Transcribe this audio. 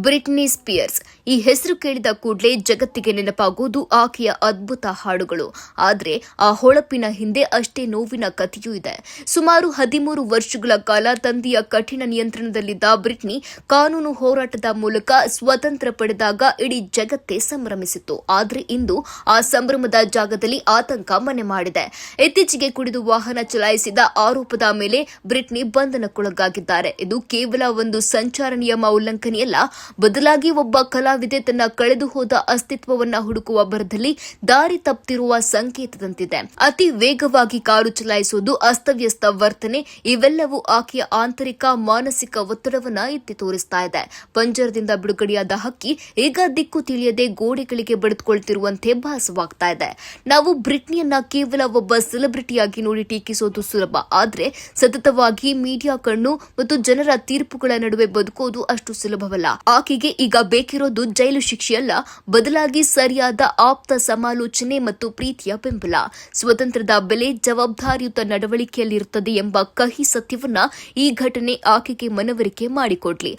Britney spears ಈ ಹೆಸರು ಕೇಳಿದ ಕೂಡಲೇ ಜಗತ್ತಿಗೆ ನೆನಪಾಗುವುದು ಆಕೆಯ ಅದ್ಭುತ ಹಾಡುಗಳು. ಆದರೆ ಆ ಹೊಳಪಿನ ಹಿಂದೆ ಅಷ್ಟೇ ನೋವಿನ ಕಥೆಯೂ ಇದೆ. ಸುಮಾರು 13 ವರ್ಷಗಳ ಕಾಲ ತಂದೆಯ ಕಠಿಣ ನಿಯಂತ್ರಣದಲ್ಲಿದ್ದ ಬ್ರಿಟ್ನಿ ಕಾನೂನು ಹೋರಾಟದ ಮೂಲಕ ಸ್ವತಂತ್ರ ಪಡೆದಾಗ ಇಡೀ ಜಗತ್ತೇ ಸಂಭ್ರಮಿಸಿತ್ತು. ಆದರೆ ಇಂದು ಆ ಸಂಭ್ರಮದ ಜಾಗದಲ್ಲಿ ಆತಂಕ ಮನೆ ಮಾಡಿದೆ. ಇತ್ತೀಚೆಗೆ ಕುಡಿದು ವಾಹನ ಚಲಾಯಿಸಿದ ಆರೋಪದ ಮೇಲೆ ಬ್ರಿಟ್ನಿ ಬಂಧನಕ್ಕೊಳಗಾಗಿದ್ದಾರೆ. ಇದು ಕೇವಲ ಒಂದು ಸಂಚಾರ ನಿಯಮ ಉಲ್ಲಂಘನೆಯಲ್ಲ, ಬದಲಾಗಿ ಒಬ್ಬ ಕಲಾವಿದೆ ತನ್ನ ಕಳೆದು ಹೋದ ಅಸ್ತಿತ್ವವನ್ನ ಹುಡುಕುವ ಭರದಲ್ಲಿ ದಾರಿ ತಪ್ಪುತ್ತಿರುವ ಸಂಕೇತದಂತಿದೆ. ಅತಿ ವೇಗವಾಗಿ ಕಾರು ಚಲಾಯಿಸುವುದು, ಅಸ್ತವ್ಯಸ್ತ ವರ್ತನೆ ಇವೆಲ್ಲವೂ ಆಕೆಯ ಆಂತರಿಕ ಮಾನಸಿಕ ಒತ್ತಡವನ್ನ ಎತ್ತಿ ತೋರಿಸ್ತಾ ಇದೆ. ಪಂಜರದಿಂದ ಬಿಡುಗಡೆಯಾದ ಹಕ್ಕಿ ಈಗ ದಿಕ್ಕು ತಿಳಿಯದೆ ಗೋಡೆಗಳಿಗೆ ಬಡಿದುಕೊಳ್ತಿರುವಂತೆ ಭಾಸವಾಗ್ತಾ ಇದೆ. ನಾವು ಬ್ರಿಟ್ನಿಯನ್ನ ಕೇವಲ ಒಬ್ಬ ಸೆಲೆಬ್ರಿಟಿಯಾಗಿ ನೋಡಿ ಟೀಕಿಸೋದು ಸುಲಭ, ಆದ್ರೆ ಸತತವಾಗಿ ಮೀಡಿಯಾ ಕಣ್ಣು ಮತ್ತು ಜನರ ತೀರ್ಪುಗಳ ನಡುವೆ ಬದುಕೋದು ಅಷ್ಟು ಸುಲಭವಲ್ಲ. ಆಕೆಗೆ ಈಗ ಬೇಕಿರೋದು ಜೈಲು ಶಿಕ್ಷೆಯಲ್ಲ, ಬದಲಾಗಿ ಸರಿಯಾದ ಆಪ್ತ ಸಮಾಲೋಚನೆ ಮತ್ತು ಪ್ರೀತಿಯ ಬೆಂಬಲ. ಸ್ವತಂತ್ರದ ಬೆಲೆ ಜವಾಬ್ದಾರಿಯುತ ನಡವಳಿಕೆಯಲ್ಲಿರುತ್ತದೆ ಎಂಬ ಕಹಿ ಸತ್ಯವನ್ನ ಈ ಘಟನೆ ಆಕೆಗೆ ಮನವರಿಕೆ ಮಾಡಿಕೊಡ್ಲಿ.